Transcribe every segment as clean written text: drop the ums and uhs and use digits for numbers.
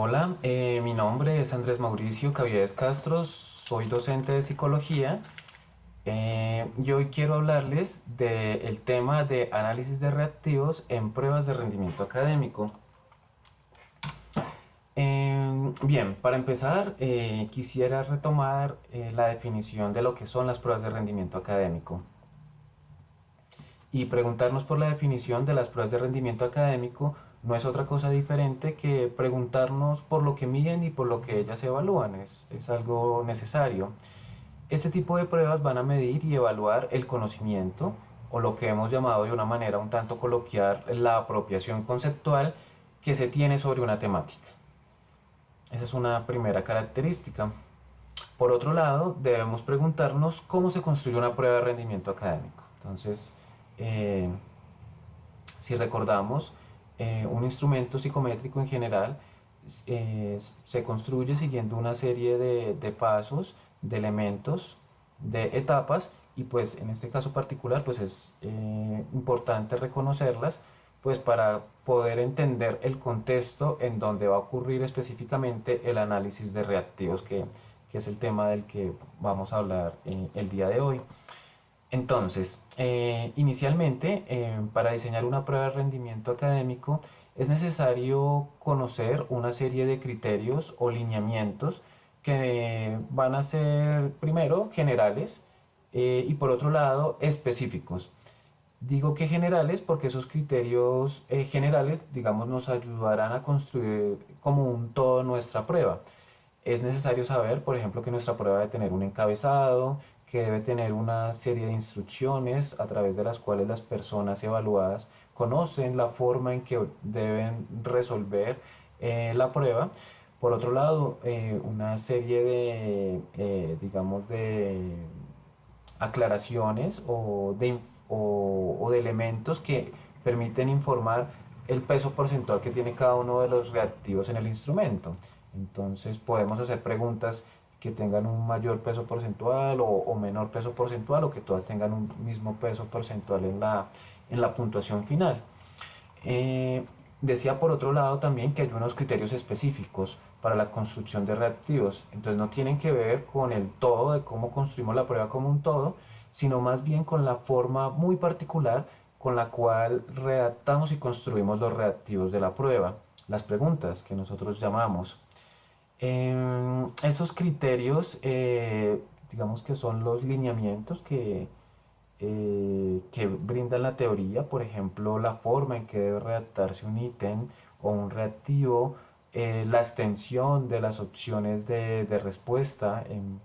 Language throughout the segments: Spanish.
Hola, mi nombre es Andrés Mauricio Caviedes Castro, soy docente de psicología y hoy quiero hablarles del tema de análisis de reactivos en pruebas de rendimiento académico. Bien, para empezar, quisiera retomar la definición de lo que son las pruebas de rendimiento académico y preguntarnos por la definición de las pruebas de rendimiento académico no es otra cosa diferente que preguntarnos por lo que miden y por lo que ellas evalúan, es algo necesario. Este tipo de pruebas van a medir y evaluar el conocimiento o lo que hemos llamado de una manera un tanto coloquial la apropiación conceptual que se tiene sobre una temática. Esa es una primera característica. Por otro lado, debemos preguntarnos cómo se construye una prueba de rendimiento académico. Entonces, eh, si recordamos, un instrumento psicométrico en general se construye siguiendo una serie de pasos, de elementos, de etapas y pues en este caso particular pues es importante reconocerlas pues para poder entender el contexto en donde va a ocurrir específicamente el análisis de reactivos que es el tema del que vamos a hablar el día de hoy. Entonces, inicialmente, para diseñar una prueba de rendimiento académico es necesario conocer una serie de criterios o lineamientos que van a ser, primero, generales y por otro lado, específicos. Digo que generales porque esos criterios generales, digamos, nos ayudarán a construir como un todo nuestra prueba. Es necesario saber, por ejemplo, que nuestra prueba debe tener un encabezado, que debe tener una serie de instrucciones a través de las cuales las personas evaluadas conocen la forma en que deben resolver la prueba. Por otro lado, una serie de, digamos, de aclaraciones o de elementos que permiten informar el peso porcentual que tiene cada uno de los reactivos en el instrumento. Entonces podemos hacer preguntas que tengan un mayor peso porcentual o menor peso porcentual o que todas tengan un mismo peso porcentual en la puntuación final. Eh, Decía por otro lado también que hay unos criterios específicos para la construcción de reactivos, entonces no tienen que ver con el todo de cómo construimos la prueba como un todo, sino más bien con la forma muy particular con la cual redactamos y construimos los reactivos de la prueba, las preguntas que nosotros llamamos. Esos criterios, digamos que son los lineamientos que brinda la teoría, por ejemplo, la forma en que debe redactarse un ítem o un reactivo, la extensión de las opciones de respuesta en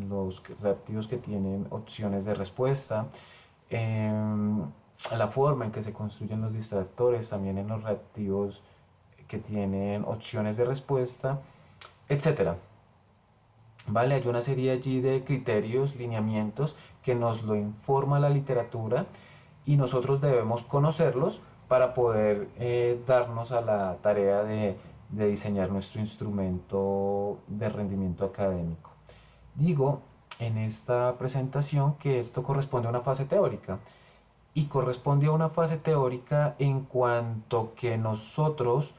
los reactivos que tienen opciones de respuesta, la forma en que se construyen los distractores también en los reactivos que tienen opciones de respuesta, etcétera. Vale, hay una serie allí de criterios, lineamientos que nos lo informa la literatura y nosotros debemos conocerlos para poder darnos a la tarea de diseñar nuestro instrumento de rendimiento académico. Digo en esta presentación que esto corresponde a una fase teórica y corresponde a una fase teórica en cuanto que nosotros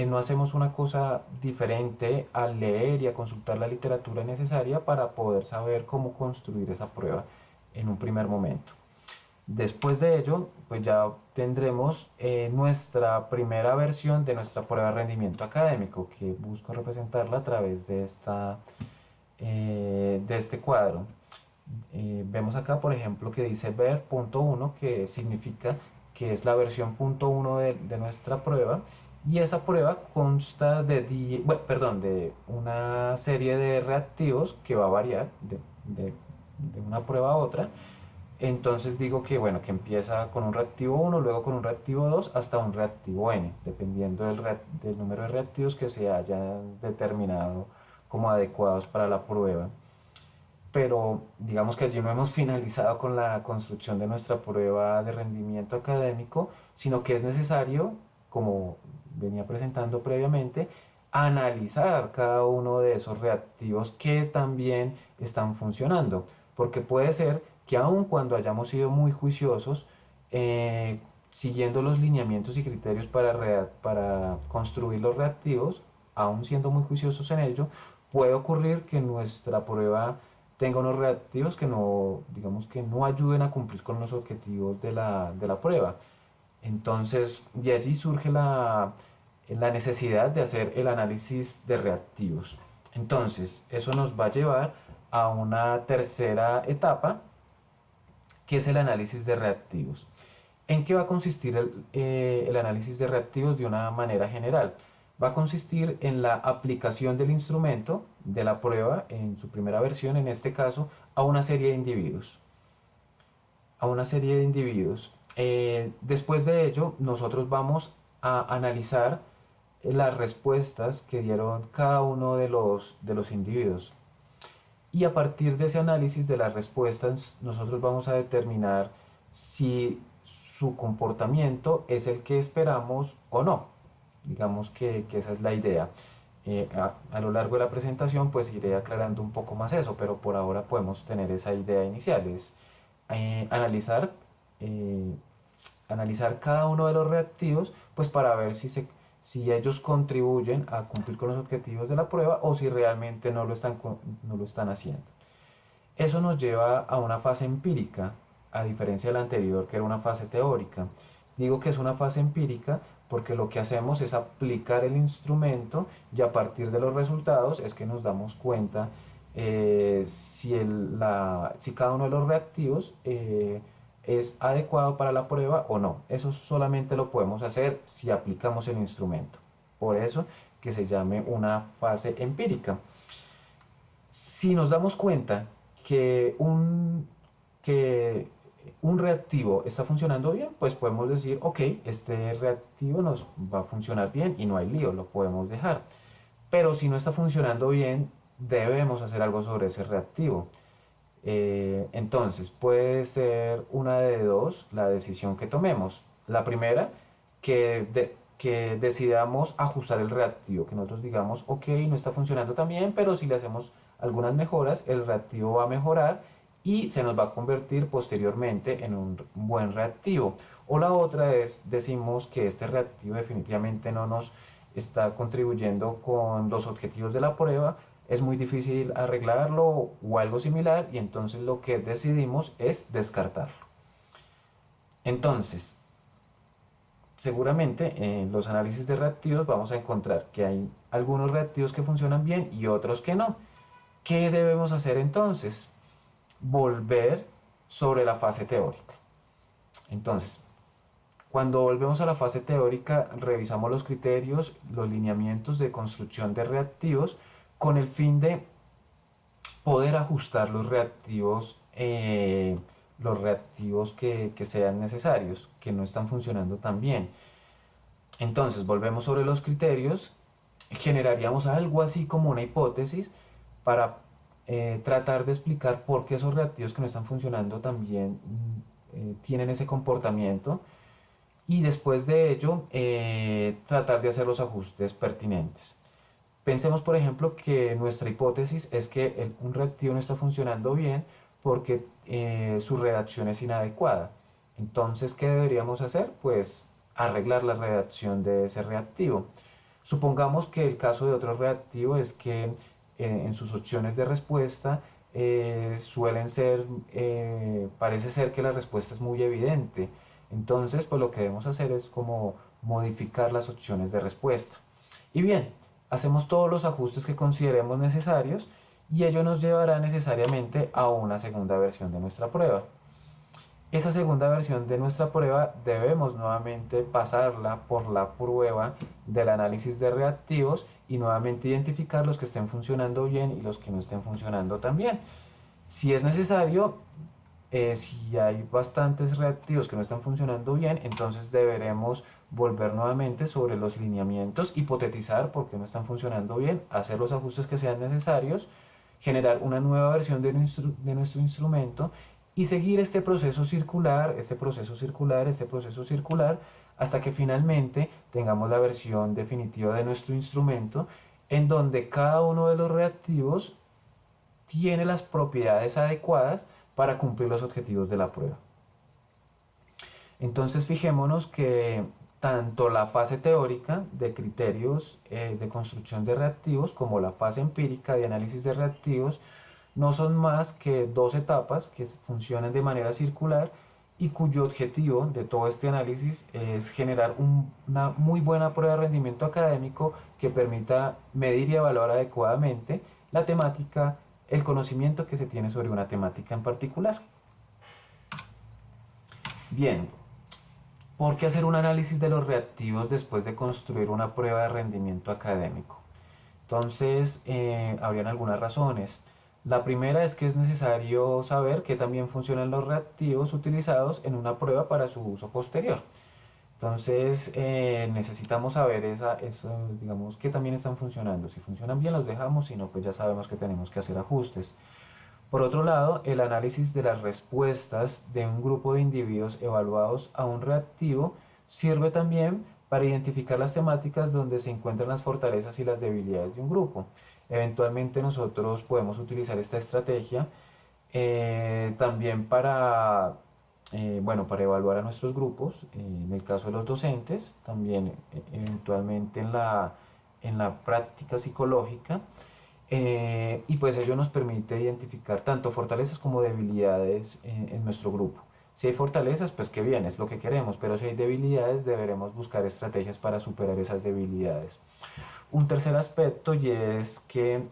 no hacemos una cosa diferente al leer y a consultar la literatura necesaria para poder saber cómo construir esa prueba en un primer momento. Después de ello, pues ya tendremos nuestra primera versión de nuestra prueba de rendimiento académico, que busco representarla a través de este cuadro. Vemos acá, por ejemplo, que dice ver.1, que significa que es la versión punto uno de nuestra prueba. Y esa prueba consta de una serie de reactivos que va a variar de una prueba a otra. Entonces digo que bueno, que empieza con un reactivo 1, luego con un reactivo 2 hasta un reactivo n, dependiendo del número de reactivos que se hayan determinado como adecuados para la prueba. Pero digamos que allí no hemos finalizado con la construcción de nuestra prueba de rendimiento académico, sino que es necesario, como venía presentando previamente, analizar cada uno de esos reactivos que también están funcionando, porque puede ser que aun cuando hayamos sido muy juiciosos, siguiendo los lineamientos y criterios para construir los reactivos, aún siendo muy juiciosos en ello, puede ocurrir que nuestra prueba tenga unos reactivos que no, digamos que no ayuden a cumplir con los objetivos de la prueba. Entonces, de allí surge la necesidad de hacer el análisis de reactivos. Entonces, eso nos va a llevar a una tercera etapa, que es el análisis de reactivos. ¿En qué va a consistir el análisis de reactivos de una manera general? Va a consistir en la aplicación del instrumento de la prueba, en su primera versión en este caso, a una serie de individuos. A una serie de individuos. Después de ello, nosotros vamos a analizar las respuestas que dieron cada uno de los individuos. Y a partir de ese análisis de las respuestas, nosotros vamos a determinar si su comportamiento es el que esperamos o no. Digamos que esa es la idea. A lo largo de la presentación pues iré aclarando un poco más eso, pero por ahora podemos tener esa idea inicial, es analizar, eh, analizar cada uno de los reactivos pues para ver si ellos contribuyen a cumplir con los objetivos de la prueba o si realmente no lo están haciendo. Eso nos lleva a una fase empírica, a diferencia de la anterior, que era una fase teórica. Digo que es una fase empírica porque lo que hacemos es aplicar el instrumento y a partir de los resultados es que nos damos cuenta si cada uno de los reactivos es adecuado para la prueba o no. Eso solamente lo podemos hacer si aplicamos el instrumento. Por eso que se llame una fase empírica. Si nos damos cuenta que un reactivo está funcionando bien, pues podemos decir, ok, este reactivo nos va a funcionar bien y no hay lío, lo podemos dejar. Pero si no está funcionando bien, debemos hacer algo sobre ese reactivo. Entonces, puede ser una de dos la decisión que tomemos. La primera, que decidamos ajustar el reactivo, que nosotros digamos, ok, no está funcionando tan bien, pero si le hacemos algunas mejoras, el reactivo va a mejorar y se nos va a convertir posteriormente en un buen reactivo. O la otra es, decimos que este reactivo definitivamente no nos está contribuyendo con los objetivos de la prueba, es muy difícil arreglarlo o algo similar y entonces lo que decidimos es descartarlo. Entonces, seguramente en los análisis de reactivos vamos a encontrar que hay algunos reactivos que funcionan bien y otros que no. ¿Qué debemos hacer entonces? Volver sobre la fase teórica. Entonces, cuando volvemos a la fase teórica, revisamos los criterios, los lineamientos de construcción de reactivos con el fin de poder ajustar los reactivos que sean necesarios, que no están funcionando tan bien. Entonces, volvemos sobre los criterios, generaríamos algo así como una hipótesis para tratar de explicar por qué esos reactivos que no están funcionando tan bien tienen ese comportamiento y después de ello tratar de hacer los ajustes pertinentes. Pensemos, por ejemplo, que nuestra hipótesis es que un reactivo no está funcionando bien porque su redacción es inadecuada. Entonces, ¿qué deberíamos hacer? Pues arreglar la redacción de ese reactivo. Supongamos que el caso de otro reactivo es que en sus opciones de respuesta parece ser que la respuesta es muy evidente. Entonces, pues lo que debemos hacer es como modificar las opciones de respuesta. Y bien, hacemos todos los ajustes que consideremos necesarios y ello nos llevará necesariamente a una segunda versión de nuestra prueba. Esa segunda versión de nuestra prueba debemos nuevamente pasarla por la prueba del análisis de reactivos y nuevamente identificar los que estén funcionando bien y los que no estén funcionando tan bien. Si es necesario, si hay bastantes reactivos que no están funcionando bien, entonces deberemos volver nuevamente sobre los lineamientos, hipotetizar por qué no están funcionando bien, hacer los ajustes que sean necesarios, generar una nueva versión de nuestro instrumento y seguir este proceso circular, hasta que finalmente tengamos la versión definitiva de nuestro instrumento en donde cada uno de los reactivos tiene las propiedades adecuadas para cumplir los objetivos de la prueba. Entonces fijémonos que tanto la fase teórica de criterios de construcción de reactivos como la fase empírica de análisis de reactivos no son más que dos etapas que funcionan de manera circular y cuyo objetivo de todo este análisis es generar una muy buena prueba de rendimiento académico que permita medir y evaluar adecuadamente la temática, el conocimiento que se tiene sobre una temática en particular. Bien, ¿por qué hacer un análisis de los reactivos después de construir una prueba de rendimiento académico? Entonces, habrían algunas razones. La primera es que es necesario saber que también funcionan los reactivos utilizados en una prueba para su uso posterior. Entonces, necesitamos saber digamos, que también están funcionando. Si funcionan bien, los dejamos, si no, pues ya sabemos que tenemos que hacer ajustes. Por otro lado, el análisis de las respuestas de un grupo de individuos evaluados a un reactivo sirve también para identificar las temáticas donde se encuentran las fortalezas y las debilidades de un grupo. Eventualmente nosotros podemos utilizar esta estrategia también para evaluar a nuestros grupos, en el caso de los docentes, también eventualmente en la práctica psicológica. Y pues ello nos permite identificar tanto fortalezas como debilidades en nuestro grupo. Si hay fortalezas, pues qué bien, es lo que queremos, pero si hay debilidades, deberemos buscar estrategias para superar esas debilidades. Un tercer aspecto y es que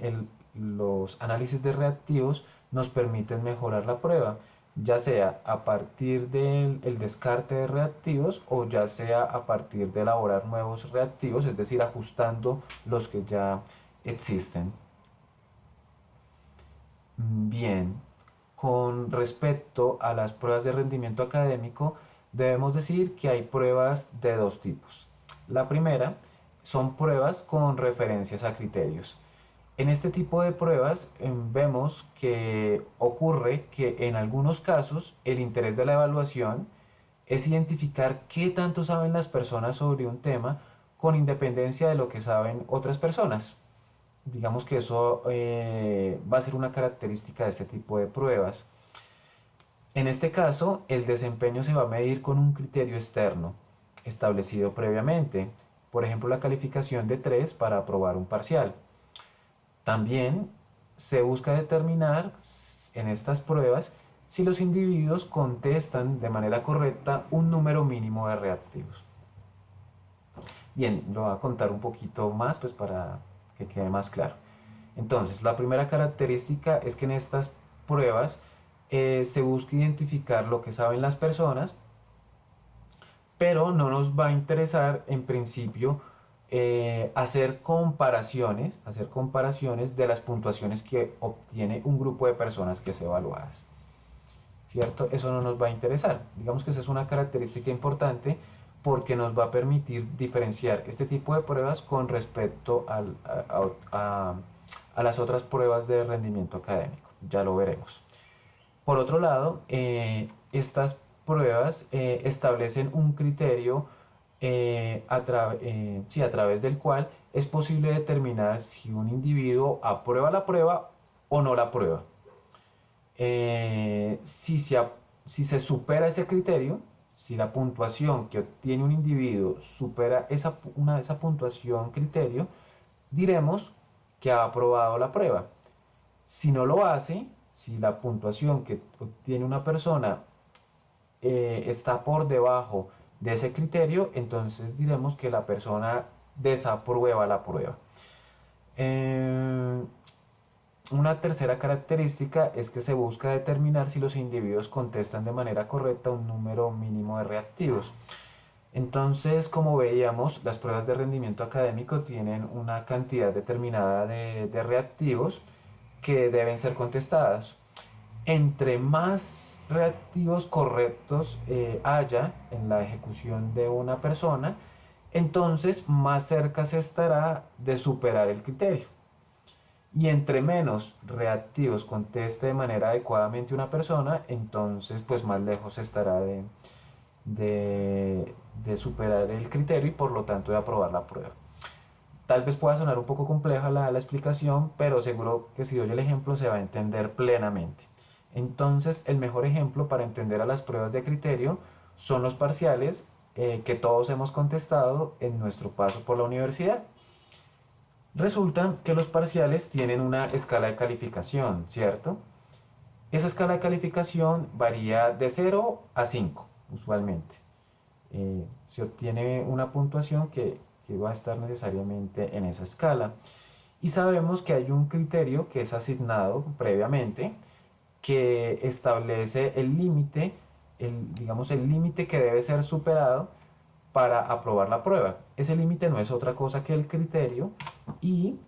los análisis de reactivos nos permiten mejorar la prueba, ya sea a partir del descarte de reactivos o ya sea a partir de elaborar nuevos reactivos, es decir, ajustando los que ya existen. Bien, con respecto a las pruebas de rendimiento académico, debemos decir que hay pruebas de dos tipos. La primera son pruebas con referencias a criterios. En este tipo de pruebas vemos que ocurre que en algunos casos el interés de la evaluación es identificar qué tanto saben las personas sobre un tema con independencia de lo que saben otras personas. Digamos que eso va a ser una característica de este tipo de pruebas. En este caso, el desempeño se va a medir con un criterio externo establecido previamente, por ejemplo la calificación de 3 para aprobar un parcial. También se busca determinar en estas pruebas si los individuos contestan de manera correcta un número mínimo de reactivos. Bien, lo voy a contar un poquito más pues para que quede más claro. Entonces, la primera característica es que en estas pruebas se busca identificar lo que saben las personas, pero no nos va a interesar en principio hacer comparaciones de las puntuaciones que obtiene un grupo de personas que es evaluadas. ¿Cierto? Eso no nos va a interesar. Digamos que esa es una característica importante porque nos va a permitir diferenciar este tipo de pruebas con respecto a las otras pruebas de rendimiento académico. Ya lo veremos. Por otro lado, estas pruebas establecen un criterio a través del cual es posible determinar si un individuo aprueba la prueba o no la aprueba. Si se supera ese criterio, si la puntuación que obtiene un individuo supera esa puntuación criterio, diremos que ha aprobado la prueba. Si no lo hace, si la puntuación que obtiene una persona está por debajo de ese criterio, entonces diremos que la persona desaprueba la prueba. Una tercera característica es que se busca determinar si los individuos contestan de manera correcta un número mínimo de reactivos. Entonces, como veíamos, las pruebas de rendimiento académico tienen una cantidad determinada de reactivos que deben ser contestadas. Entre más reactivos correctos haya en la ejecución de una persona, entonces más cerca se estará de superar el criterio. Y entre menos reactivos conteste de manera adecuadamente una persona, entonces pues más lejos estará de superar el criterio y por lo tanto de aprobar la prueba. Tal vez pueda sonar un poco compleja la explicación, pero seguro que si doy el ejemplo se va a entender plenamente. Entonces, el mejor ejemplo para entender a las pruebas de criterio son los parciales que todos hemos contestado en nuestro paso por la universidad. Resulta que los parciales tienen una escala de calificación, ¿cierto? Esa escala de calificación varía de 0 a 5, usualmente. Se obtiene una puntuación que va a estar necesariamente en esa escala. Y sabemos que hay un criterio que es asignado previamente que establece el límite, digamos el límite que debe ser superado para aprobar la prueba. Ese límite no es otra cosa que el criterio y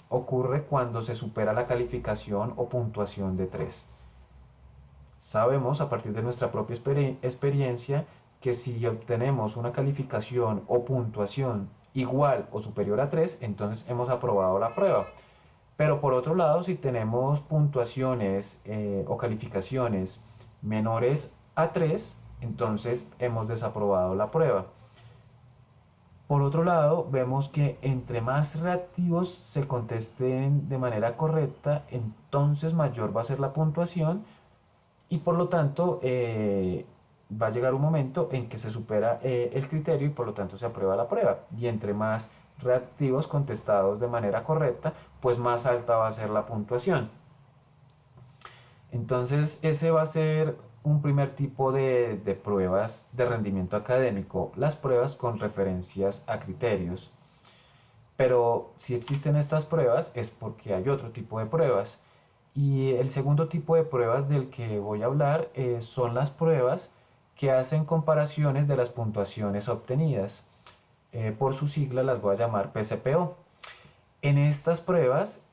ocurre cuando se supera la calificación o puntuación de 3. Sabemos a partir de nuestra propia experiencia que si obtenemos una calificación o puntuación igual o superior a 3, entonces hemos aprobado la prueba. Pero por otro lado, si tenemos puntuaciones o calificaciones menores a 3, entonces hemos desaprobado la prueba. Por otro lado, vemos que entre más reactivos se contesten de manera correcta, entonces mayor va a ser la puntuación y por lo tanto va a llegar un momento en que se supera el criterio y por lo tanto se aprueba la prueba. Y entre más reactivos contestados de manera correcta, pues más alta va a ser la puntuación. Entonces ese va a ser un primer tipo de pruebas de rendimiento académico, las pruebas con referencias a criterios. Pero si existen estas pruebas es porque hay otro tipo de pruebas. Y el segundo tipo de pruebas del que voy a hablar son las pruebas que hacen comparaciones de las puntuaciones obtenidas. Por su sigla las voy a llamar PCPO. En estas pruebas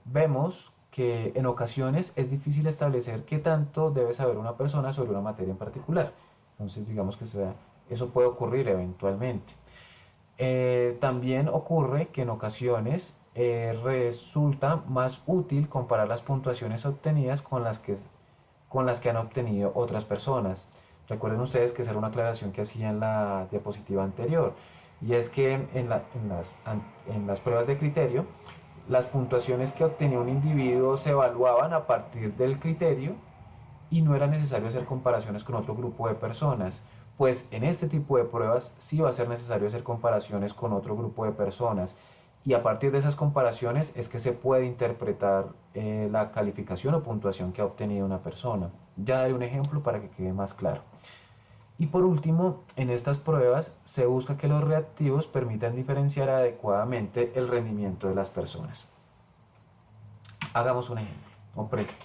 vemos que en ocasiones es difícil establecer qué tanto debe saber una persona sobre una materia en particular. Entonces digamos que eso puede ocurrir eventualmente. También ocurre que en ocasiones resulta más útil comparar las puntuaciones obtenidas con las que han obtenido otras personas. Recuerden ustedes que esa era una aclaración que hacía en la diapositiva anterior, y es que en las pruebas de criterio, las puntuaciones que obtenía un individuo se evaluaban a partir del criterio y no era necesario hacer comparaciones con otro grupo de personas. Pues en este tipo de pruebas sí va a ser necesario hacer comparaciones con otro grupo de personas y a partir de esas comparaciones es que se puede interpretar la calificación o puntuación que ha obtenido una persona. Ya daré un ejemplo para que quede más claro. Y por último, en estas pruebas se busca que los reactivos permitan diferenciar adecuadamente el rendimiento de las personas. Hagamos un ejemplo,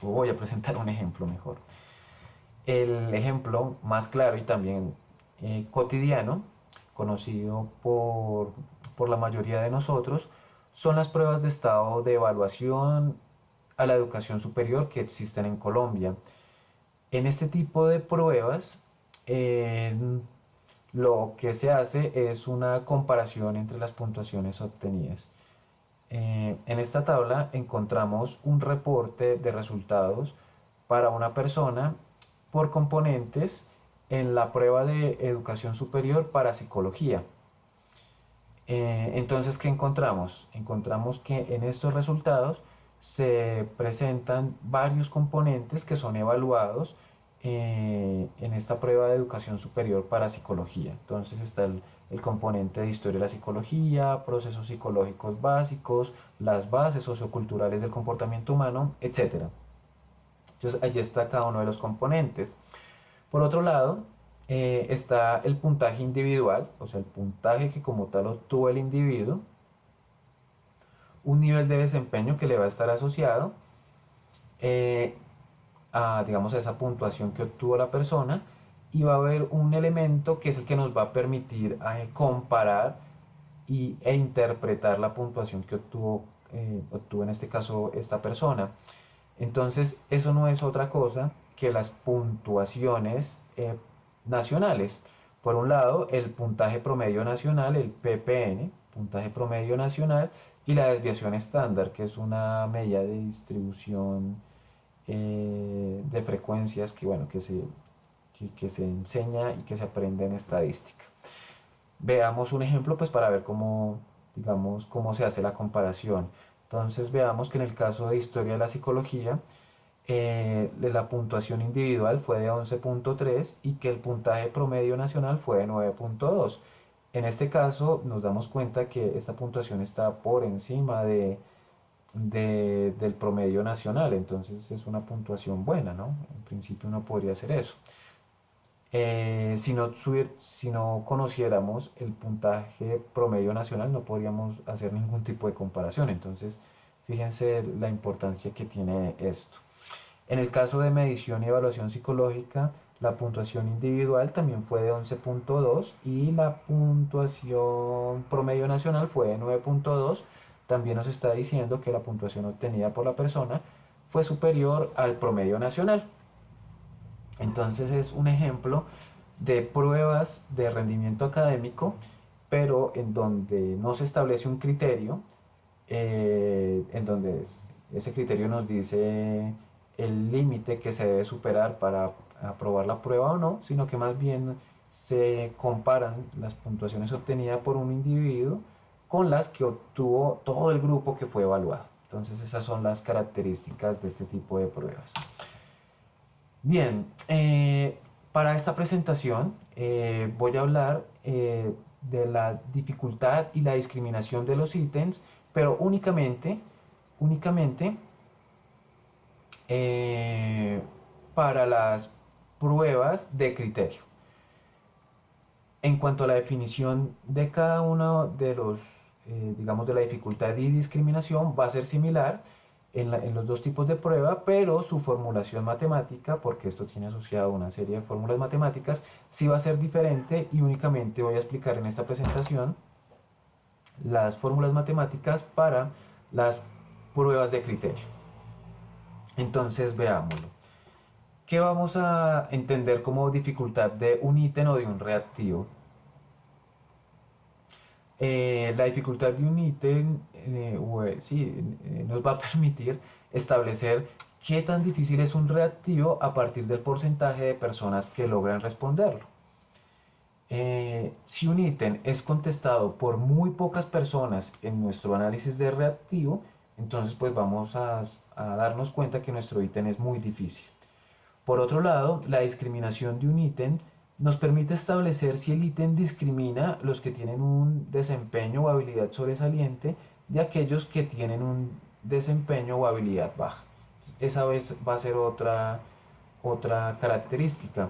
o voy a presentar un ejemplo mejor. El ejemplo más claro y también cotidiano, conocido por la mayoría de nosotros, son las pruebas de estado de evaluación a la educación superior que existen en Colombia. En este tipo de pruebas, lo que se hace es una comparación entre las puntuaciones obtenidas. En esta tabla encontramos un reporte de resultados para una persona por componentes en la prueba de educación superior para psicología. Entonces, ¿qué encontramos? Encontramos que en estos resultados se presentan varios componentes que son evaluados en esta prueba de educación superior para psicología. Entonces está el componente de historia de la psicología, procesos psicológicos básicos, las bases socioculturales del comportamiento humano, etc. Entonces allí está cada uno de los componentes. Por otro lado, está el puntaje individual, o sea, el puntaje que como tal obtuvo el individuo, un nivel de desempeño que le va a estar asociado digamos, a esa puntuación que obtuvo la persona, y va a haber un elemento que es el que nos va a permitir comparar e interpretar la puntuación que obtuvo en este caso esta persona. Entonces, eso no es otra cosa que las puntuaciones nacionales. Por un lado, el puntaje promedio nacional, el PPN, puntaje promedio nacional, y la desviación estándar, que es una medida de distribución de frecuencias que, bueno, que se enseña y que se aprende en estadística. Veamos un ejemplo pues para ver cómo, digamos, cómo se hace la comparación. Entonces veamos que en el caso de historia de la psicología, la puntuación individual fue de 11.3 y que el puntaje promedio nacional fue de 9.2. En este caso nos damos cuenta que esta puntuación está por encima del promedio nacional, entonces es una puntuación buena, ¿no? En principio uno podría hacer eso. Si no conociéramos el puntaje promedio nacional, no podríamos hacer ningún tipo de comparación. Entonces, fíjense la importancia que tiene esto. En el caso de medición y evaluación psicológica, la puntuación individual también fue de 11.2 y la puntuación promedio nacional fue de 9.2. También nos está diciendo que la puntuación obtenida por la persona fue superior al promedio nacional. Entonces es un ejemplo de pruebas de rendimiento académico, pero en donde no se establece un criterio, en donde ese criterio nos dice el límite que se debe superar para aprobar la prueba o no, sino que más bien se comparan las puntuaciones obtenidas por un individuo con las que obtuvo todo el grupo que fue evaluado. Entonces esas son las características de este tipo de pruebas. Bien, para esta presentación voy a hablar de la dificultad y la discriminación de los ítems, pero únicamente para las pruebas de criterio. En cuanto a la definición de cada uno de los, digamos, de la dificultad y discriminación, va a ser similar en los dos tipos de prueba, pero su formulación matemática, porque esto tiene asociado una serie de fórmulas matemáticas, sí va a ser diferente y únicamente voy a explicar en esta presentación las fórmulas matemáticas para las pruebas de criterio. Entonces veámoslo. ¿Qué vamos a entender como dificultad de un ítem o de un reactivo? La dificultad de un ítem nos va a permitir establecer qué tan difícil es un reactivo a partir del porcentaje de personas que logran responderlo. Si un ítem es contestado por muy pocas personas en nuestro análisis de reactivo, entonces pues vamos a darnos cuenta que nuestro ítem es muy difícil. Por otro lado, la discriminación de un ítem nos permite establecer si el ítem discrimina los que tienen un desempeño o habilidad sobresaliente de aquellos que tienen un desempeño o habilidad baja. Esa vez va a ser otra característica.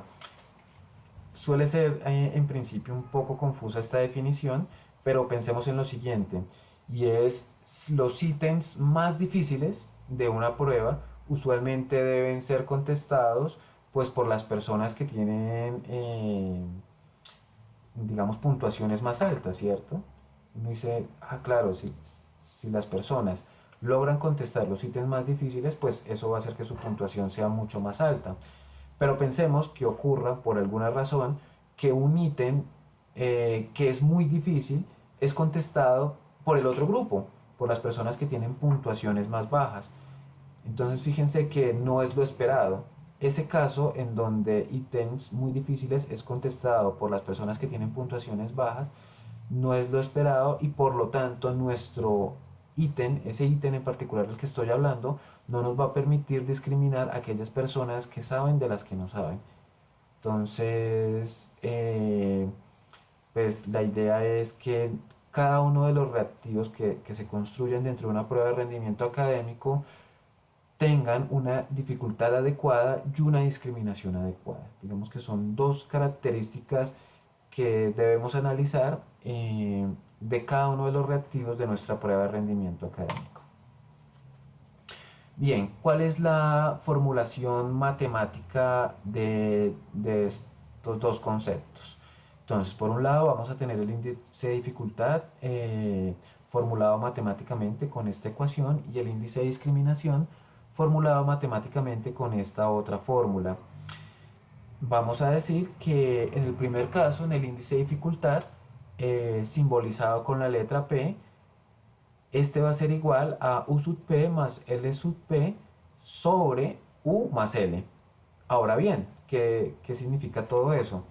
Suele ser en principio un poco confusa esta definición, pero pensemos en lo siguiente, y es los ítems más difíciles de una prueba usualmente deben ser contestados pues por las personas que tienen digamos puntuaciones más altas, ¿cierto? Uno dice, claro, si las personas logran contestar los ítems más difíciles, pues eso va a hacer que su puntuación sea mucho más alta. Pero pensemos que ocurra por alguna razón que un ítem que es muy difícil es contestado por el otro grupo, por las personas que tienen puntuaciones más bajas. Entonces fíjense que no es lo esperado. Ese caso en donde ítems muy difíciles es contestado por las personas que tienen puntuaciones bajas, no es lo esperado y por lo tanto nuestro ítem, ese ítem en particular del que estoy hablando, no nos va a permitir discriminar a aquellas personas que saben de las que no saben. Entonces, pues la idea es que cada uno de los reactivos que se construyen dentro de una prueba de rendimiento académico tengan una dificultad adecuada y una discriminación adecuada. Digamos que son dos características que debemos analizar de cada uno de los reactivos de nuestra prueba de rendimiento académico. Bien, ¿cuál es la formulación matemática de estos dos conceptos? Entonces, por un lado vamos a tener el índice de dificultad formulado matemáticamente con esta ecuación y el índice de discriminación formulado matemáticamente con esta otra fórmula. Vamos a decir que en el primer caso, en el índice de dificultad, simbolizado con la letra P, este va a ser igual a U sub P más L sub P sobre U más L. Ahora bien, ¿qué significa todo eso?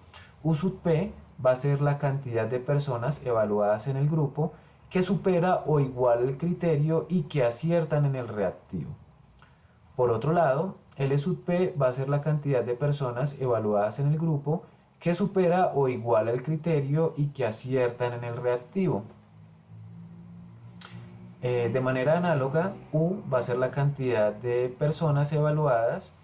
U sub P va a ser la cantidad de personas evaluadas en el grupo que supera o iguala el criterio y que aciertan en el reactivo. Por otro lado, L sub P va a ser la cantidad de personas evaluadas en el grupo que supera o iguala el criterio y que aciertan en el reactivo. De manera análoga, U va a ser la cantidad de personas evaluadas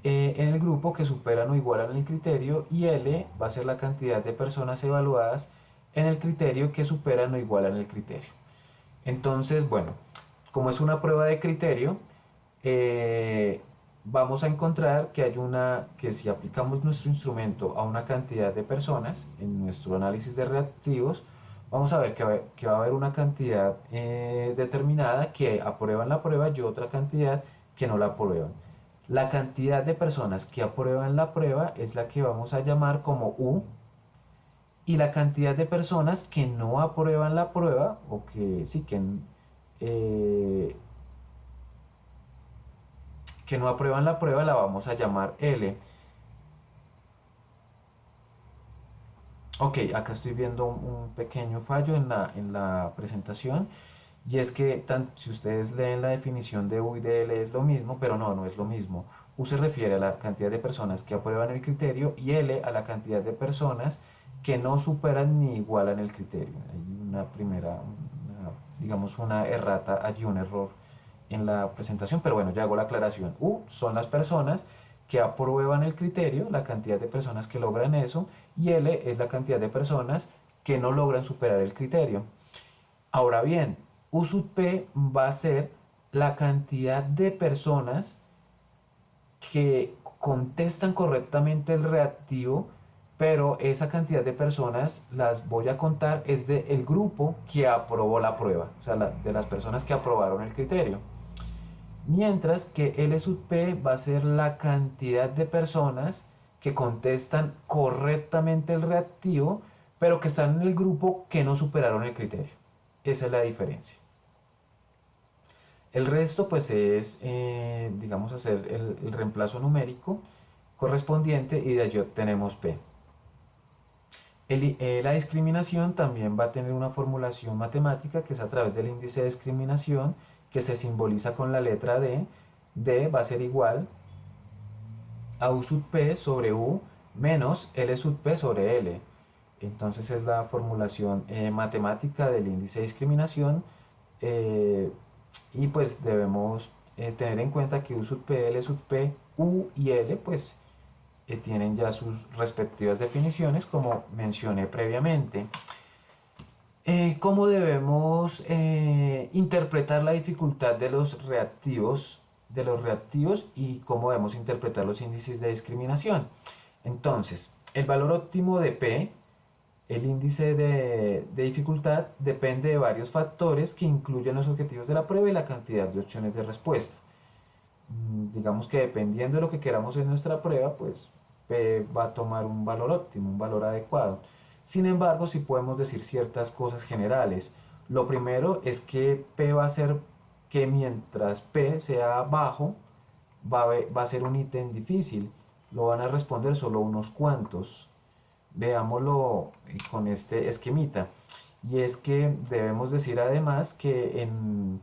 en el grupo que superan o igualan el criterio, y L va a ser la cantidad de personas evaluadas en el criterio que superan o igualan el criterio. Entonces, bueno, como es una prueba de criterio, eh, vamos a encontrar que hay que si aplicamos nuestro instrumento a una cantidad de personas en nuestro análisis de reactivos, vamos a ver que va a haber una cantidad determinada que aprueban la prueba y otra cantidad que no la aprueban. La cantidad de personas que aprueban la prueba es la que vamos a llamar como U, y la cantidad de personas que no aprueban la prueba, o eh, que no aprueban la prueba, la vamos a llamar L. Ok, acá estoy viendo un pequeño fallo en la presentación, y es que si ustedes leen la definición de U y de L es lo mismo, pero no es lo mismo. U se refiere a la cantidad de personas que aprueban el criterio y L a la cantidad de personas que no superan ni igualan el criterio. Hay digamos una errata, allí un error en la presentación, pero bueno, ya hago la aclaración. U son las personas que aprueban el criterio, la cantidad de personas que logran eso, y L es la cantidad de personas que no logran superar el criterio. Ahora bien, U sub P va a ser la cantidad de personas que contestan correctamente el reactivo, pero esa cantidad de personas las voy a contar es del grupo que aprobó la prueba, o sea, de las personas que aprobaron el criterio. Mientras que L sub P va a ser la cantidad de personas que contestan correctamente el reactivo, pero que están en el grupo que no superaron el criterio. Esa es la diferencia. El resto pues es, digamos, hacer el reemplazo numérico correspondiente y de allí obtenemos P. La discriminación también va a tener una formulación matemática que es a través del índice de discriminación, que se simboliza con la letra D. D va a ser igual a U sub P sobre U menos L sub P sobre L. Entonces es la formulación matemática del índice de discriminación, eh, y pues debemos tener en cuenta que U sub P, L sub P, U y L pues tienen ya sus respectivas definiciones como mencioné previamente. ¿Cómo debemos interpretar la dificultad de los reactivos y cómo debemos interpretar los índices de discriminación? Entonces, el valor óptimo de P, el índice de dificultad, depende de varios factores que incluyen los objetivos de la prueba y la cantidad de opciones de respuesta. Digamos que dependiendo de lo que queramos en nuestra prueba, pues P va a tomar un valor óptimo, un valor adecuado. Sin embargo, sí podemos decir ciertas cosas generales. Lo primero es que P va a ser que mientras P sea bajo, va a ser un ítem difícil. Lo van a responder solo unos cuantos. Veámoslo con este esquemita. Y es que debemos decir además que en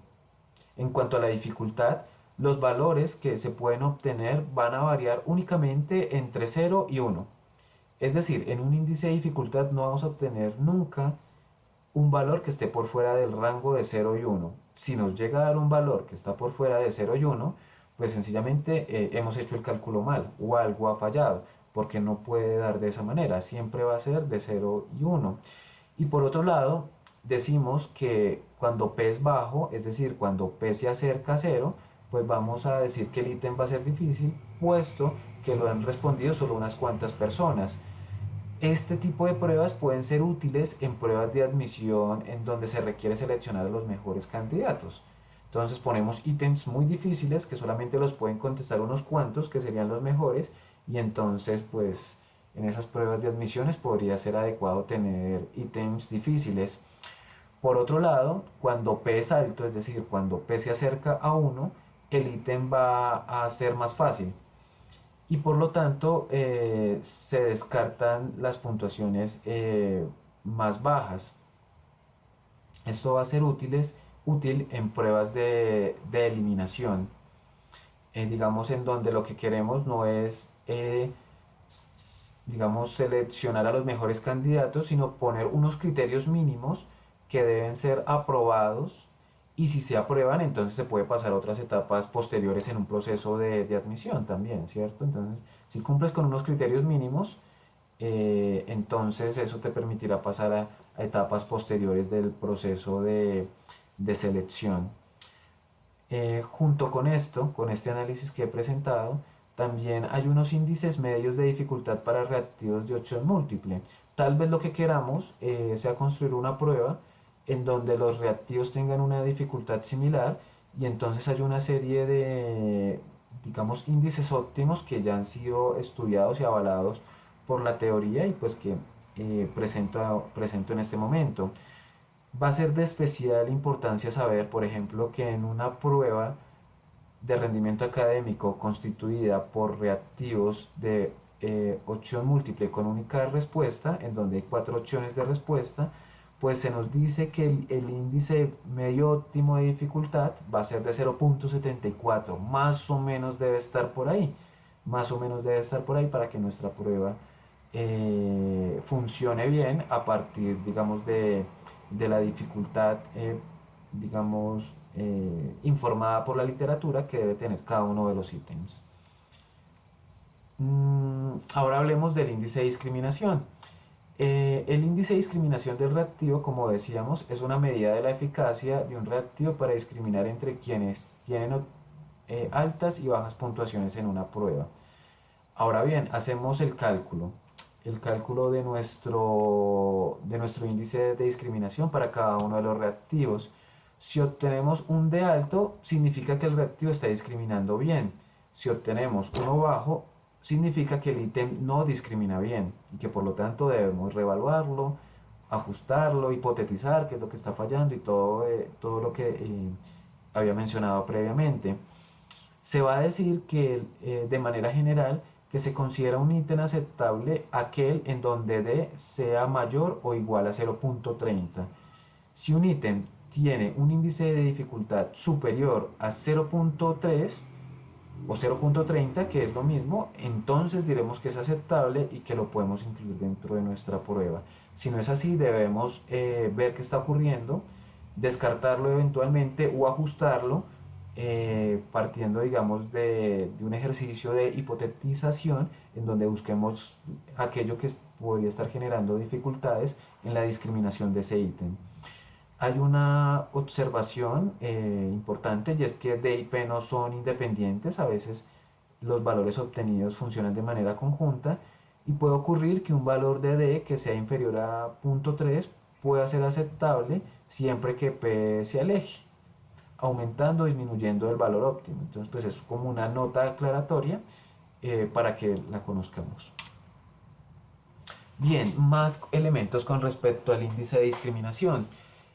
cuanto a la dificultad, los valores que se pueden obtener van a variar únicamente entre 0 y 1. Es decir, en un índice de dificultad no vamos a obtener nunca un valor que esté por fuera del rango de 0 y 1. Si nos llega a dar un valor que está por fuera de 0 y 1, pues sencillamente hemos hecho el cálculo mal o algo ha fallado, porque no puede dar de esa manera, siempre va a ser de 0 y 1. Y por otro lado, decimos que cuando P es bajo, es decir, cuando P se acerca a 0, pues vamos a decir que el ítem va a ser difícil, puesto que lo han respondido solo unas cuantas personas. Este tipo de pruebas pueden ser útiles en pruebas de admisión en donde se requiere seleccionar a los mejores candidatos. Entonces ponemos ítems muy difíciles que solamente los pueden contestar unos cuantos, que serían los mejores, y entonces pues en esas pruebas de admisiones podría ser adecuado tener ítems difíciles. Por otro lado, cuando P es alto, es decir, cuando P se acerca a 1, el ítem va a ser más fácil y por lo tanto se descartan las puntuaciones más bajas. Esto va a ser útil en pruebas de eliminación. digamos, en donde lo que queremos no es, digamos, seleccionar a los mejores candidatos, sino poner unos criterios mínimos que deben ser aprobados, y si se aprueban, entonces se puede pasar a otras etapas posteriores en un proceso de admisión también, ¿cierto? Entonces, si cumples con unos criterios mínimos, entonces eso te permitirá pasar a etapas posteriores del proceso de selección. Junto con esto, con este análisis que he presentado, también hay unos índices medios de dificultad para reactivos de opción múltiple. Tal vez lo que queramos sea construir una prueba en donde los reactivos tengan una dificultad similar, y entonces hay una serie de, digamos, índices óptimos que ya han sido estudiados y avalados por la teoría, y pues que presento en este momento. Va a ser de especial importancia saber, por ejemplo, que en una prueba de rendimiento académico constituida por reactivos de opción múltiple con única respuesta, en donde hay 4 opciones de respuesta, pues se nos dice que el índice medio óptimo de dificultad va a ser de 0.74, más o menos debe estar por ahí, más o menos debe estar por ahí para que nuestra prueba funcione bien a partir, digamos, de la dificultad, digamos, informada por la literatura que debe tener cada uno de los ítems. Ahora hablemos del índice de discriminación. El índice de discriminación del reactivo, como decíamos, es una medida de la eficacia de un reactivo para discriminar entre quienes tienen altas y bajas puntuaciones en una prueba. Ahora bien, hacemos el cálculo de nuestro índice de discriminación para cada uno de los reactivos. Si obtenemos un D alto, significa que el reactivo está discriminando bien. Si obtenemos uno bajo, significa que el ítem no discrimina bien y que por lo tanto debemos reevaluarlo, ajustarlo, hipotetizar qué es lo que está fallando y todo lo que había mencionado previamente. Se va a decir que de manera general que se considera un ítem aceptable aquel en donde D sea mayor o igual a 0.30. Si un ítem tiene un índice de dificultad superior a 0.3 o 0.30, que es lo mismo, entonces diremos que es aceptable y que lo podemos incluir dentro de nuestra prueba. Si no es así, debemos ver qué está ocurriendo, descartarlo eventualmente o ajustarlo, partiendo, digamos, de un ejercicio de hipotetización en donde busquemos aquello que podría estar generando dificultades en la discriminación de ese ítem. Hay una observación importante, y es que D y P no son independientes. A veces los valores obtenidos funcionan de manera conjunta, y puede ocurrir que un valor de D que sea inferior a 0.3 pueda ser aceptable siempre que P se aleje, aumentando o disminuyendo el valor óptimo. Entonces, pues es como una nota aclaratoria para que la conozcamos. Bien, más elementos con respecto al índice de discriminación.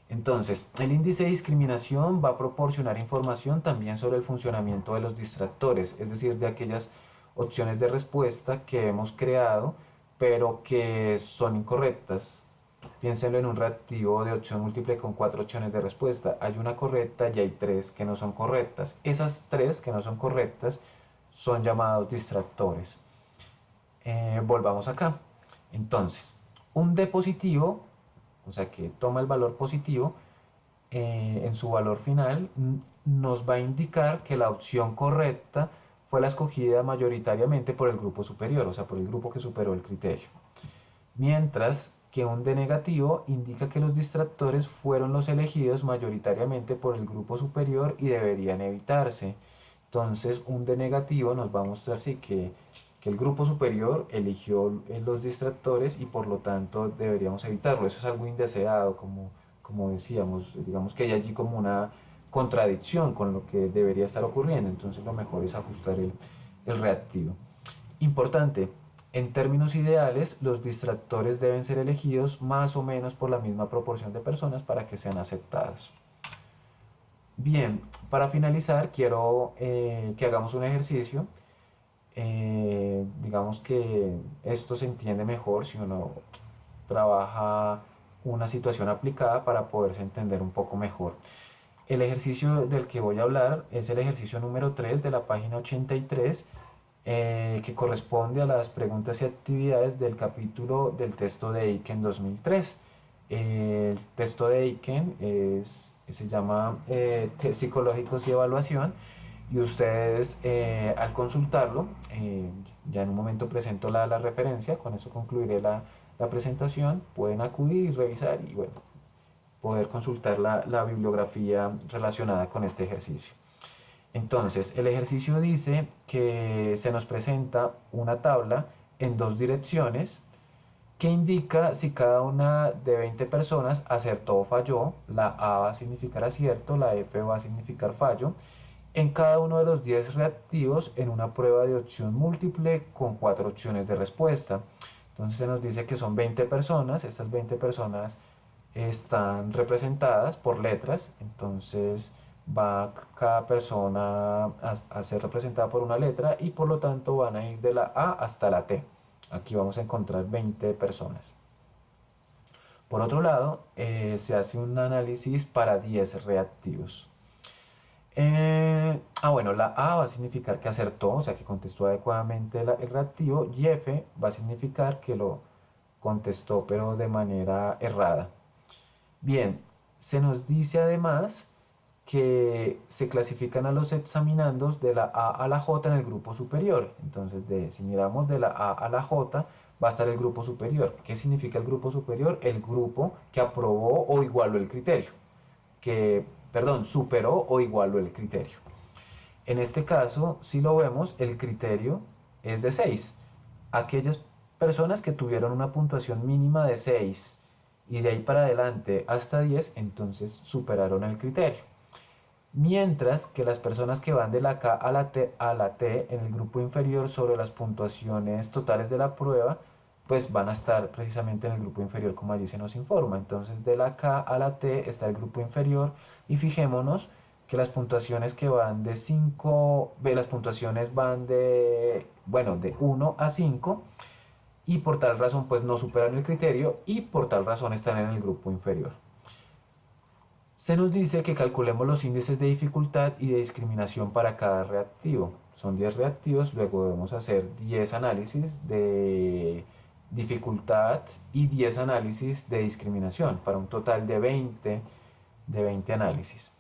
Entonces, el índice de discriminación va a proporcionar información también sobre el funcionamiento de los distractores, es decir, de aquellas opciones de respuesta que hemos creado, pero que son incorrectas. Piénsenlo en un reactivo de opción múltiple con 4 opciones de respuesta. Hay una correcta y hay 3 que no son correctas. Esas 3 que no son correctas son llamados distractores. Volvamos acá. Entonces, un D positivo, o sea que toma el valor positivo, en su valor final, nos va a indicar que la opción correcta fue la escogida mayoritariamente por el grupo superior, o sea, por el grupo que superó el criterio. Mientras que un D negativo indica que los distractores fueron los elegidos mayoritariamente por el grupo superior y deberían evitarse. Entonces, un D negativo nos va a mostrar sí que el grupo superior eligió los distractores y por lo tanto deberíamos evitarlo. Eso es algo indeseado, como decíamos, digamos que hay allí como una contradicción con lo que debería estar ocurriendo, entonces lo mejor es ajustar el reactivo. Importante, en términos ideales, los distractores deben ser elegidos más o menos por la misma proporción de personas para que sean aceptados. Bien, para finalizar, quiero que hagamos un ejercicio. Digamos que esto se entiende mejor si uno trabaja una situación aplicada para poderse entender un poco mejor. El ejercicio del que voy a hablar es el ejercicio número 3 de la página 83, que corresponde a las preguntas y actividades del capítulo del texto de Eiken 2003. El texto de Eiken se llama Test psicológicos y evaluación, y ustedes al consultarlo, ya en un momento presento la referencia, con eso concluiré la presentación, pueden acudir y revisar y bueno, poder consultar la bibliografía relacionada con este ejercicio. Entonces, el ejercicio dice que se nos presenta una tabla en dos direcciones que indica si cada una de 20 personas acertó o falló. La A va a significar acierto, la F va a significar fallo, en cada uno de los 10 reactivos en una prueba de opción múltiple con 4 opciones de respuesta. Entonces se nos dice que son 20 personas, estas 20 personas están representadas por letras, entonces va cada persona a ser representada por una letra y por lo tanto van a ir de la A hasta la T. Aquí vamos a encontrar 20 personas. Por otro lado, se hace un análisis para 10 reactivos. Bueno, la A va a significar que acertó, o sea que contestó adecuadamente el reactivo, y F va a significar que lo contestó pero de manera errada. Bien, se nos dice además que se clasifican a los examinandos de la A a la J en el grupo superior. Entonces, si miramos de la A a la J, va a estar el grupo superior. ¿Qué significa el grupo superior? El grupo que aprobó o igualó el criterio. Superó o igualó el criterio. En este caso, si lo vemos, el criterio es de 6. Aquellas personas que tuvieron una puntuación mínima de 6 y de ahí para adelante hasta 10, entonces superaron el criterio. Mientras que las personas que van de la K a la T en el grupo inferior sobre las puntuaciones totales de la prueba, pues van a estar precisamente en el grupo inferior como allí se nos informa. Entonces de la K a la T está el grupo inferior y fijémonos que las puntuaciones que van de 5, las puntuaciones van de 1 a 5 y por tal razón pues no superan el criterio y por tal razón están en el grupo inferior. Se nos dice que calculemos los índices de dificultad y de discriminación para cada reactivo. Son 10 reactivos, luego debemos hacer 10 análisis de dificultad y 10 análisis de discriminación, para un total de 20 análisis.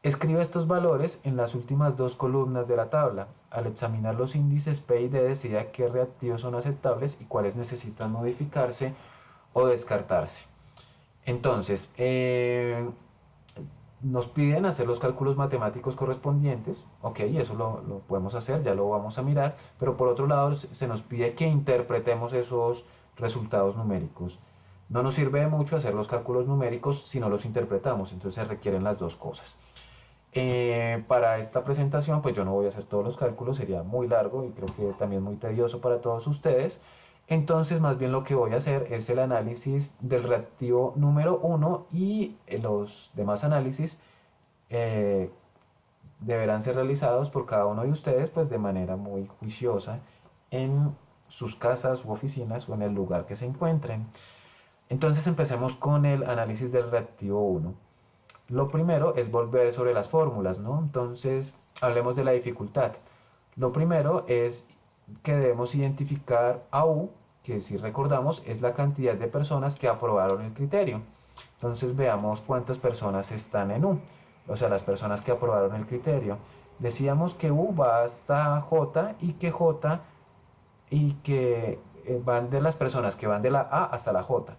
Escriba estos valores en las últimas dos columnas de la tabla. Al examinar los índices P y D, decida qué reactivos son aceptables y cuáles necesitan modificarse o descartarse. Entonces, nos piden hacer los cálculos matemáticos correspondientes, ok, eso lo podemos hacer, ya lo vamos a mirar, pero por otro lado se nos pide que interpretemos esos resultados numéricos. No nos sirve de mucho hacer los cálculos numéricos si no los interpretamos, entonces se requieren las dos cosas. Para esta presentación pues yo no voy a hacer todos los cálculos, sería muy largo y creo que también muy tedioso para todos ustedes. Entonces más bien lo que voy a hacer es el análisis del reactivo número 1 y los demás análisis deberán ser realizados por cada uno de ustedes pues de manera muy juiciosa en sus casas u oficinas o en el lugar que se encuentren. Entonces empecemos con el análisis del reactivo 1. Lo primero es volver sobre las fórmulas, ¿no? Entonces, hablemos de la dificultad. Lo primero es que debemos identificar a U, que si recordamos es la cantidad de personas que aprobaron el criterio. Entonces veamos cuántas personas están en U, o sea, las personas que aprobaron el criterio. Decíamos que U va hasta J y que van de las personas que van de la A hasta la J.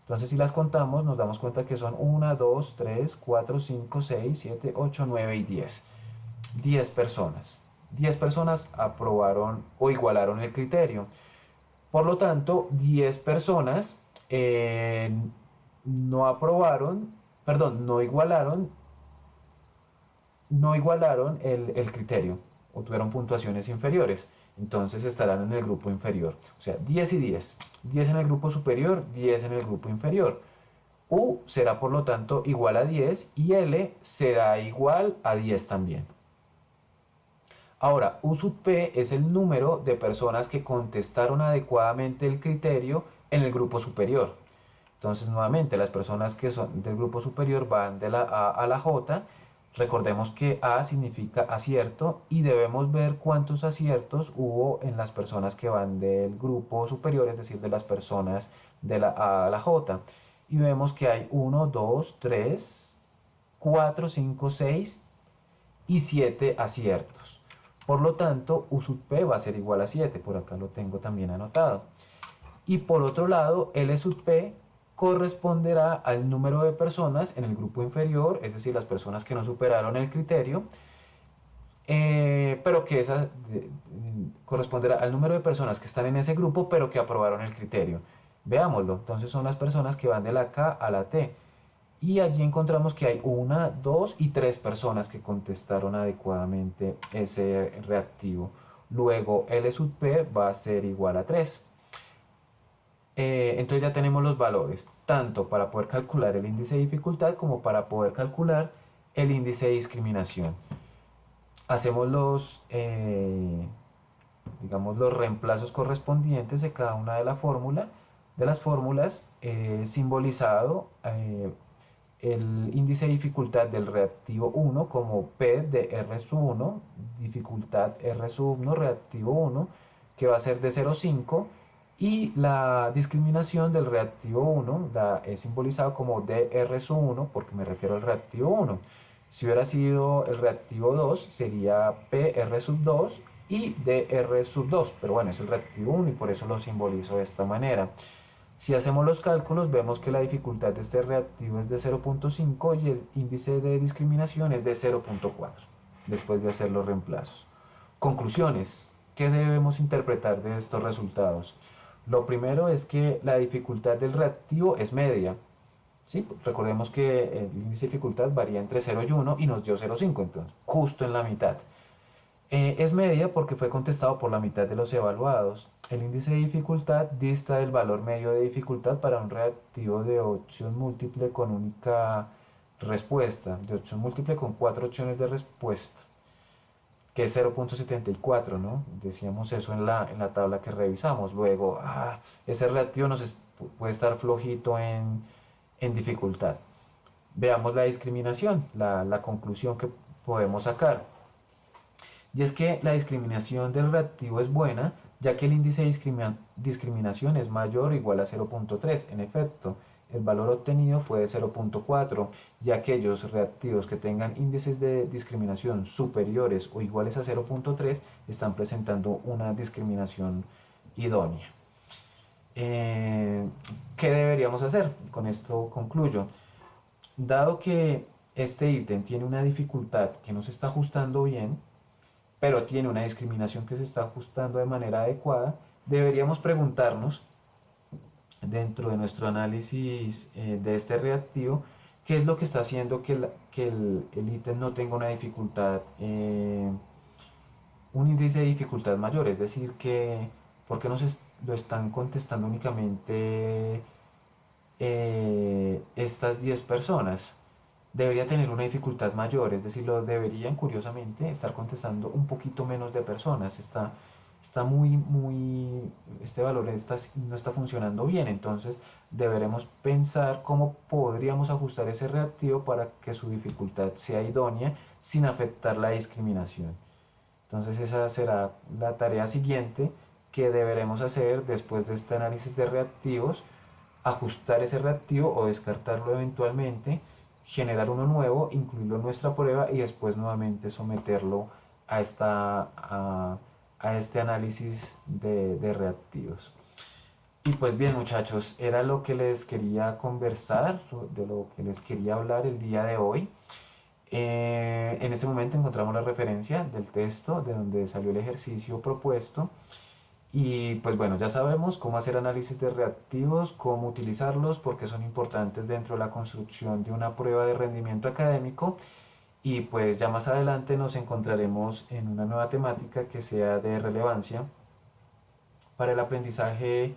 Entonces si las contamos nos damos cuenta que son 1, 2, 3, 4, 5, 6, 7, 8, 9 y 10. 10 personas. 10 personas aprobaron o igualaron el criterio. Por lo tanto, 10 personas no igualaron el criterio o tuvieron puntuaciones inferiores. Entonces estarán en el grupo inferior. O sea, 10 y 10. 10 en el grupo superior, 10 en el grupo inferior. U será por lo tanto igual a 10 y L será igual a 10 también. Ahora, U sub P es el número de personas que contestaron adecuadamente el criterio en el grupo superior. Entonces, nuevamente, las personas que son del grupo superior van de la A a la J. Recordemos que A significa acierto y debemos ver cuántos aciertos hubo en las personas que van del grupo superior, es decir, de las personas de la A a la J. Y vemos que hay 1, 2, 3, 4, 5, 6 y 7 aciertos. Por lo tanto, U sub P va a ser igual a 7. Por acá lo tengo también anotado. Y por otro lado, L sub P corresponderá al número de personas en el grupo inferior, es decir, las personas que no superaron el criterio, pero que corresponderá al número de personas que están en ese grupo, pero que aprobaron el criterio. Veámoslo, entonces son las personas que van de la K a la T. Y allí encontramos que hay 1, 2 y 3 personas que contestaron adecuadamente ese reactivo. Luego L sub P va a ser igual a 3. Entonces ya tenemos los valores, tanto para poder calcular el índice de dificultad como para poder calcular el índice de discriminación. Hacemos digamos, los reemplazos correspondientes de cada una de las fórmulas, simbolizado el índice de dificultad del reactivo 1 como P de R sub 1, dificultad R sub 1, reactivo 1, que va a ser de 0,5, y la discriminación del reactivo 1 es simbolizado como DR sub 1, porque me refiero al reactivo 1. Si hubiera sido el reactivo 2, sería PR sub 2 y DR sub 2, pero bueno, es el reactivo 1 y por eso lo simbolizo de esta manera. Si hacemos los cálculos, vemos que la dificultad de este reactivo es de 0,5 y el índice de discriminación es de 0,4, después de hacer los reemplazos. Conclusiones. ¿Qué debemos interpretar de estos resultados? Lo primero es que la dificultad del reactivo es media. ¿Sí? Recordemos que el índice de dificultad varía entre 0 y 1 y nos dio 0,5, entonces justo en la mitad. Es media porque fue contestado por la mitad de los evaluados. El índice de dificultad dista del valor medio de dificultad para un reactivo de opción múltiple con única respuesta, de opción múltiple con 4 opciones de respuesta, que es 0,74, ¿no? Decíamos eso en la tabla que revisamos. Luego, ese reactivo puede estar flojito en dificultad. Veamos la discriminación, la conclusión que podemos sacar. Y es que la discriminación del reactivo es buena, ya que el índice de discriminación es mayor o igual a 0,3. En efecto, el valor obtenido fue de 0,4, y aquellos reactivos que tengan índices de discriminación superiores o iguales a 0,3 están presentando una discriminación idónea. ¿Qué deberíamos hacer? Con esto concluyo. Dado que este ítem tiene una dificultad que no se está ajustando bien, pero tiene una discriminación que se está ajustando de manera adecuada, deberíamos preguntarnos, dentro de nuestro análisis de este reactivo, qué es lo que está haciendo que el ítem no tenga una dificultad, un índice de dificultad mayor, es decir, ¿por qué lo están contestando únicamente estas 10 personas? Debería tener una dificultad mayor, es decir, lo deberían curiosamente estar contestando un poquito menos de personas. Este valor no está funcionando bien, entonces deberemos pensar cómo podríamos ajustar ese reactivo para que su dificultad sea idónea sin afectar la discriminación. Entonces esa será la tarea siguiente que deberemos hacer después de este análisis de reactivos: ajustar ese reactivo o descartarlo eventualmente, generar uno nuevo, incluirlo en nuestra prueba y después nuevamente someterlo a este análisis de reactivos. Y pues bien, muchachos, era lo que les quería conversar, de lo que les quería hablar el día de hoy. En este momento encontramos la referencia del texto de donde salió el ejercicio propuesto. Y pues bueno, ya sabemos cómo hacer análisis de reactivos, cómo utilizarlos, porque son importantes dentro de la construcción de una prueba de rendimiento académico. Y pues ya más adelante nos encontraremos en una nueva temática que sea de relevancia para el aprendizaje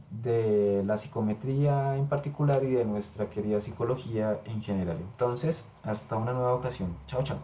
de la psicometría en particular y de nuestra querida psicología en general. Entonces, hasta una nueva ocasión. Chao, chao.